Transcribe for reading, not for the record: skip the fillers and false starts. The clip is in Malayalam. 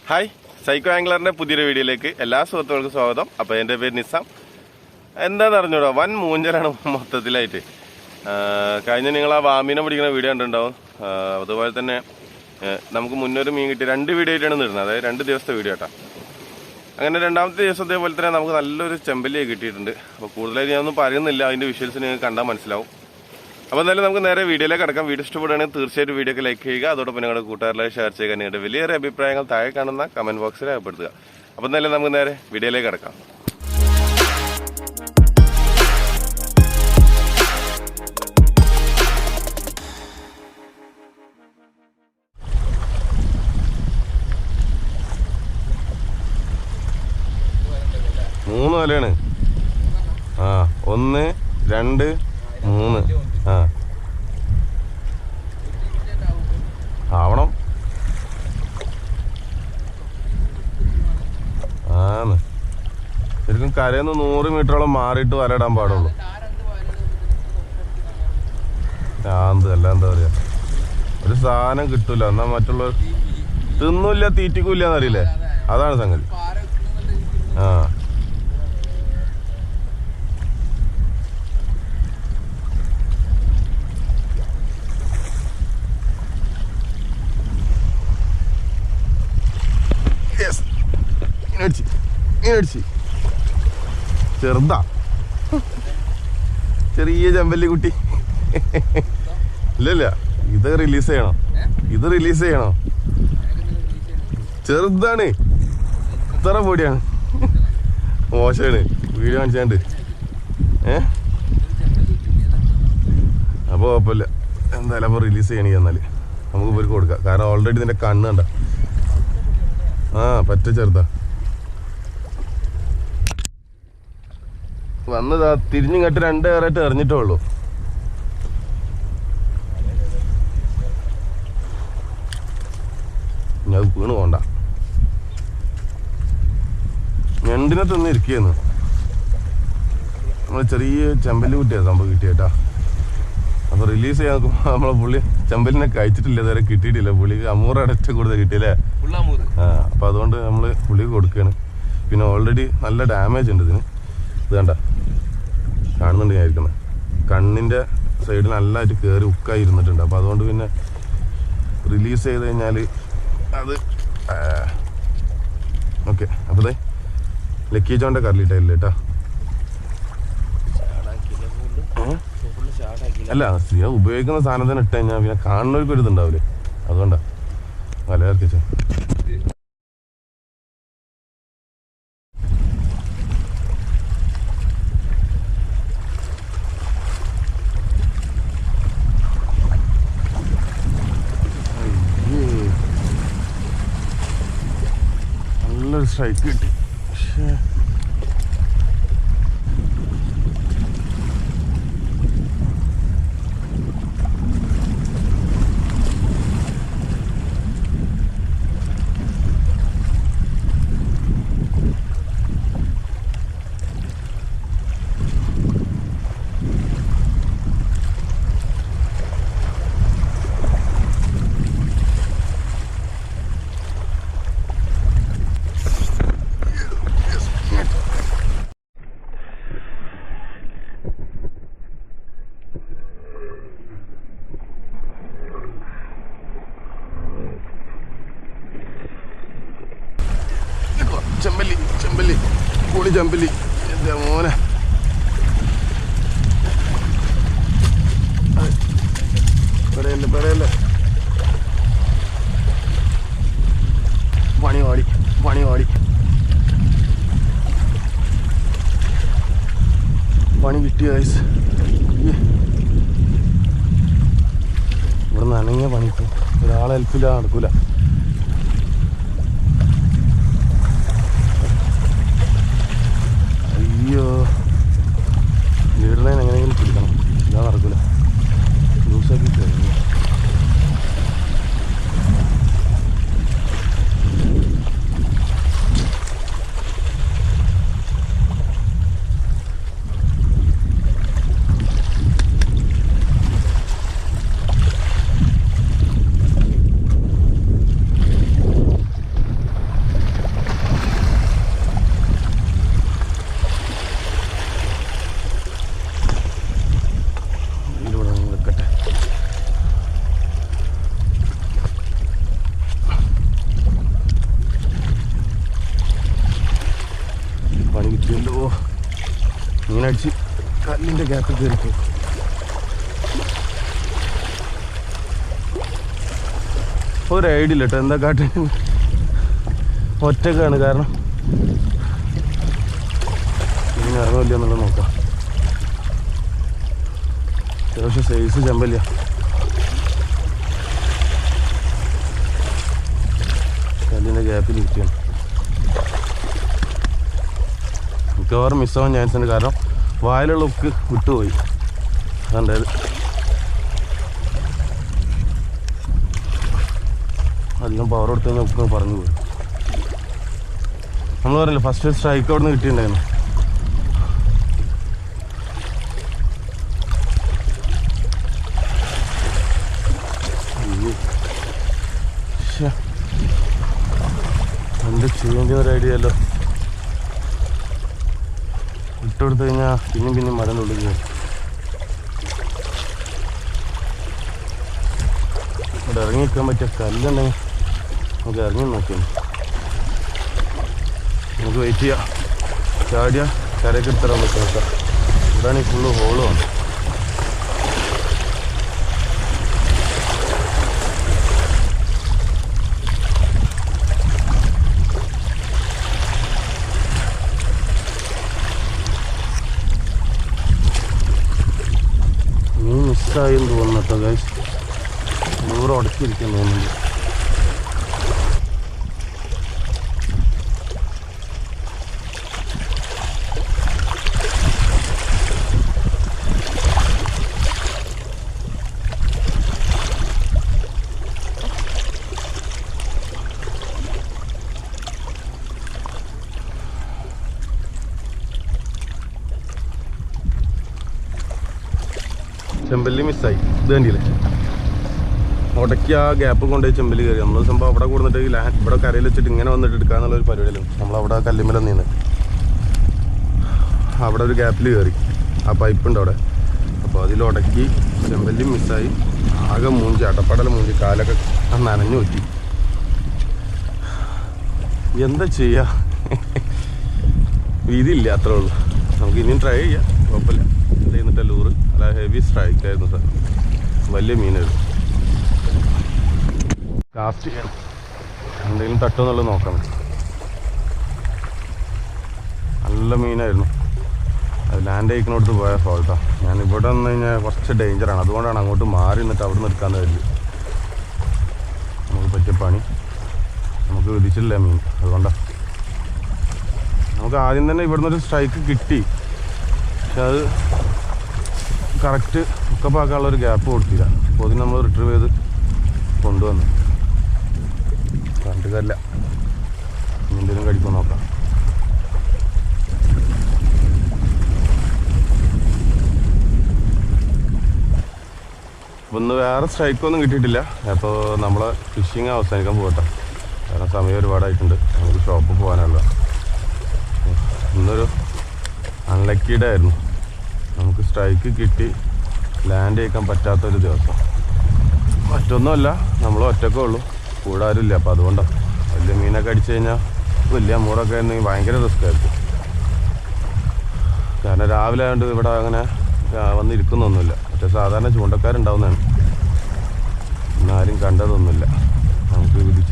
ഹായ്, സൈക്കോ ആംഗ്ലറിൻ്റെ പുതിയൊരു വീഡിയോയിലേക്ക് എല്ലാ സുഹൃത്തുക്കൾക്കും സ്വാഗതം. അപ്പോൾ എൻ്റെ പേര് നിസാം. എന്താണെന്ന് അറിഞ്ഞൂടോ, വൻ മൂഞ്ചലാണ് മൊത്തത്തിലായിട്ട്. കഴിഞ്ഞ നിങ്ങൾ ആ വാമീനെ പിടിക്കുന്ന വീഡിയോ കണ്ടിട്ടുണ്ടാവും. അതുപോലെ തന്നെ നമുക്ക് മുന്നൊരു മീൻ കിട്ടി 2 വീഡിയോ ആയിട്ടാണ് നിടുന്നത്, അതായത് 2 ദിവസത്തെ വീഡിയോ കേട്ടോ. അങ്ങനെ രണ്ടാമത്തെ ദിവസം അതേപോലെ തന്നെ നമുക്ക് നല്ലൊരു ചെമ്പല്ലി കിട്ടിയിട്ടുണ്ട്. അപ്പോൾ കൂടുതലായിട്ട് ഞാനൊന്നും പറയുന്നില്ല, അതിൻ്റെ വിഷ്വൽസ് നിങ്ങൾക്ക് കണ്ടാൽ മനസ്സിലാവും. അപ്പോൾ എന്തായാലും നമുക്ക് നേരെ വീഡിയോയിലേക്ക് കിടക്കാം. വീഡിയോ ഇഷ്ടപ്പെടുകയാണെങ്കിൽ തീർച്ചയായിട്ടും വീഡിയോക്ക് ലൈക്ക് ചെയ്യുക. അതോടൊപ്പം നിങ്ങളുടെ കൂട്ടുകാരിലേക്ക് ഷെയർ ചെയ്യുക. നിങ്ങളുടെ വലിയൊരു അഭിപ്രായങ്ങൾ താഴെ കാണുന്ന കമൻറ്റ് ബോക്സിൽ രേഖപ്പെടുത്തുക. അപ്പോൾ എന്തായാലും നമുക്ക് നേരെ വീഡിയോയിലേക്ക് കിടക്കാം. മൂന്ന് വലയാണ്. 1 2 3 ആവണം. ശരിക്കും കരയിൽ നിന്ന് 100 മീറ്ററോളം മാറിയിട്ട് വലയിടാൻ പാടുള്ളൂ. അല്ല എന്താ പറയാ, ഒരു സാധനം കിട്ടൂല, എന്നാ മറ്റുള്ളവർ തിന്നൂല്ല തീറ്റിക്കൂല്ല എന്നറിയില്ലേ, അതാണ് സംഗതി. ചെറുതാ, ചെറിയ ചെമ്പല്ലി കുട്ടി. ഇല്ല, ഇത് റിലീസ് ചെയ്യണോ? ചെറുതാണ്, ഇത്ര പൊടിയാണ്. മോശമാണ്, വീഡിയോ കാണിച്ചാണ്ട്. അപ്പോൾ കുഴപ്പമില്ല, എന്തായാലും അപ്പോൾ റിലീസ് ചെയ്യണമെങ്കിൽ എന്നാൽ നമുക്ക് പോയി കൊടുക്കാം. കാരണം ഓൾറെഡി ഇതിൻ്റെ കണ്ണ് കണ്ട പറ്റ ചെറുതാ. വന്നതാ തിരിഞ്ഞും കെട്ട് 2 ഏറായിട്ട് എറിഞ്ഞിട്ടേ ഉള്ളൂ. ഞാൻ വീണ് പോണ്ട, ഞണ്ടിനെ തന്നെ ഇരിക്കുന്നു. നമ്മള് ചെറിയ ചെമ്പല്ലി കുട്ടിയാ സംഭവം കിട്ടിയേട്ടാ. അപ്പൊ റിലീസ് ചെയ്യാൻ നോക്കുമ്പോ നമ്മളെ പുള്ളി ചെമ്പലിനെ കഴിച്ചിട്ടില്ല, ഇതുവരെ കിട്ടിയിട്ടില്ല. പുള്ളിക്ക് അമൂറ് അടച്ച കൂടുതൽ കിട്ടിയില്ലേ. അപ്പൊ അതുകൊണ്ട് നമ്മള് പുള്ളിക്ക് കൊടുക്കുകയാണ്. പിന്നെ ഓൾറെഡി നല്ല ഡാമേജ് ഉണ്ട് ഇതിന്. ഇത് കണ്ട കാണുന്നുണ്ട് ഞാൻ ഇരിക്കുന്നത്, കണ്ണിൻ്റെ സൈഡിൽ നല്ലതായിട്ട് കയറി ഉക്കായി ഇരുന്നിട്ടുണ്ട്. അപ്പോൾ അതുകൊണ്ട് പിന്നെ റിലീസ് ചെയ്ത് കഴിഞ്ഞാൽ അത് ഓക്കെ. അപ്പോൾ ദേ ലക്കി ജോൻ്റെ കറലിട്ടല്ലേ കേട്ടോ. അല്ല, സ്ത്രീ ഉപയോഗിക്കുന്ന സാധനം തന്നെ ഇട്ട് കഴിഞ്ഞാൽ പിന്നെ കാണുന്നവർക്കൊരു ഇതുണ്ടാവില്ലേ, അതുകൊണ്ടാണ് വല ഇറക്കിച്ച. നല്ലൊരു സ്ട്രൈക്ക് കിട്ടി. ചെമ്പല്ലി പൊളി ചെമ്പല്ലി, എൻ്റെ മോനെ. പെടയല്ലേ പണി കിട്ടിയ ഗൈസ്. ഇവിടെ നനങ്ങിയ പണി കിട്ടും, ഒരാളെ ഹെൽപ്പില്ല, നടക്കൂല. അയ്യോ, ലീഡറിനെ എങ്ങനെയെങ്കിലും പിടിക്കണം, ഇതാ നടക്കൂല. ലൂസാക്കി കഴിഞ്ഞു. ഓ മീനടിച്ച് കല്ലിൻ്റെ ഗ്യാപ്പിൽ കയറിപ്പോ. ഒരു ഐഡിയ ഇല്ല കേട്ടോ എന്താ കാട്ടി. ഒറ്റക്കാണ് കാരണം മീൻ ഇറങ്ങില്ല എന്നുള്ളത് നോക്കാം. അത്യാവശ്യം സൈസ് ചെമ്പല്ല. കല്ലിൻ്റെ ഗ്യാപ്പിൽ ഇരിക്കുകയാണ്. മിക്കവാറും മിസ്സാവാൻ ചാൻസ് ഉണ്ട് കാരണം വായിലുള്ള ഉക്ക് വിട്ടുപോയി. അതുണ്ടായത് അധികം പവർ കൊടുത്തു കഴിഞ്ഞാൽ ഉക്ക് പറഞ്ഞു പോയി. നമ്മൾ പറഞ്ഞില്ല ഫസ്റ്റ് സ്ട്രൈക്ക് അവിടെ നിന്ന് കിട്ടിയിട്ടുണ്ടായിരുന്നു. എന്ത് ചെയ്യേണ്ട ഒരു ഐഡിയ അല്ലോ. ഇട്ടുകൊടുത്തു കഴിഞ്ഞാൽ പിന്നെയും മരം ഉള്ളിൽ കയറും. ഇവിടെ ഇറങ്ങി നിൽക്കാൻ പറ്റിയ കല്ലുണ്ടെങ്കിൽ നമുക്ക് ഇറങ്ങി നോക്കിയാണ്. നമുക്ക് വെയിറ്റ് ചെയ്യാം. ചാടിയ കരയ്ക്ക് എടുത്തരാൻ പറ്റും നോക്കാം. ഇവിടെയാണ് ഈ ഫുള്ള് ഹോള് വന്നു. മീൻ മിസ്സായെന്ന് തോന്നുന്നു കേട്ടോ ഗൈസ്. നൂറ് ഉടക്കിയിരിക്കാൻ തോന്നുന്നുണ്ട്. ചെമ്പല്ലി മിസ്സായി. ഇത് കണ്ടില്ലേ ഉടക്കി ആ ഗ്യാപ്പ് കൊണ്ടുപോയി ചെമ്പല്ലി കയറി. നമ്മൾ സംഭവം അവിടെ കൊടുത്തിട്ട് ഇവിടെ കരയിൽ വെച്ചിട്ട് ഇങ്ങനെ വന്നിട്ട് എടുക്കാന്നുള്ളൊരു പരിപാടിയല്ലോ. നമ്മളവിടെ കല്ലുമ്മല നിന്ന് അവിടെ ഒരു ഗ്യാപ്പിൽ കയറി. ആ പൈപ്പ് ഉണ്ട് അവിടെ. അപ്പോൾ അതിൽ ഉടക്കി ചെമ്പല്ലി മിസ്സായി. ആകെ മൂഞ്ചി അടപ്പടൽ മൂഞ്ചി കാലൊക്കെ നനഞ്ഞു പറ്റി. എന്താ ചെയ്യുക, ഇതില്ല അത്രേ ഉള്ളൂ. നമുക്ക് ഇനിയും ട്രൈ ചെയ്യാം, കുഴപ്പമില്ല. എന്നിട്ട് ലൂറ് അല്ല ഹെവി സ്ട്രൈക്കായിരുന്നു സാർ. വലിയ മീനായിരുന്നു. കാസ്റ്റ് ചെയ്യാം, എന്തെങ്കിലും തട്ടുമെന്നുള്ളത് നോക്കണം. നല്ല മീനായിരുന്നു. അത് ലാൻഡ് അയക്കണോടത്ത് പോയ ഫോൾട്ടാണ്. ഞാൻ ഇവിടെ വന്നു കഴിഞ്ഞാൽ കുറച്ച് ഡേഞ്ചറാണ്. അതുകൊണ്ടാണ് അങ്ങോട്ട് മാറി നിന്നിട്ട് അവിടെ നിന്ന് എടുക്കാമെന്ന് കരുതി. നമുക്ക് പറ്റിയ പണി നമുക്ക് വിധിച്ചില്ല മീൻ. അതുകൊണ്ടാണ് നമുക്ക് ആദ്യം തന്നെ ഇവിടെ നിന്നൊരു സ്ട്രൈക്ക് കിട്ടി. പക്ഷെ അത് കറക്റ്റ് ഉക്കപ്പാക്കാനുള്ളൊരു ഗ്യാപ്പ് കൊടുത്തില്ല. അപ്പോൾ അതിന് നമ്മൾ റിട്രീവ് ചെയ്ത് കൊണ്ടുവന്നു. കണ്ടിട്ട് കാര്യമില്ല, എന്തെങ്കിലും കഴിക്കാൻ നോക്കാം. ഒന്ന് വേറെ സ്ട്രൈക്കൊന്നും കിട്ടിയിട്ടില്ല. അപ്പോൾ നമ്മൾ ഫിഷിങ് അവസാനിക്കാൻ പോകട്ടെ, കാരണം സമയം ഒരുപാടായിട്ടുണ്ട്. നമുക്ക് ഷോപ്പിൽ പോകാനുള്ള ഇന്നൊരു അൺലക്കിയുടെ ആയിരുന്നു. നമുക്ക് സ്ട്രൈക്ക് കിട്ടി ലാൻഡ് ചെയ്യിക്കാൻ പറ്റാത്തൊരു ദിവസം. മറ്റൊന്നുമല്ല, നമ്മൾ ഒറ്റക്കേ ഉള്ളൂ, കൂടെ ആരും ഇല്ല. അപ്പോൾ അതുകൊണ്ടാണ്. വലിയ മീനൊക്കെ അടിച്ചു കഴിഞ്ഞാൽ വലിയ അമൂറൊക്കെ ആയിരുന്നെങ്കിൽ ഭയങ്കര റിസ്ക് ആയിരിക്കും. കാരണം രാവിലെ ആയതുകൊണ്ട് ഇവിടെ അങ്ങനെ വന്നിരിക്കുന്നൊന്നുമില്ല. മറ്റേ സാധാരണ ചൂണ്ടക്കാരുണ്ടാവുന്നതാണ്. ഇന്നാരും കണ്ടതൊന്നുമില്ല. നമുക്ക് വിധിച്ച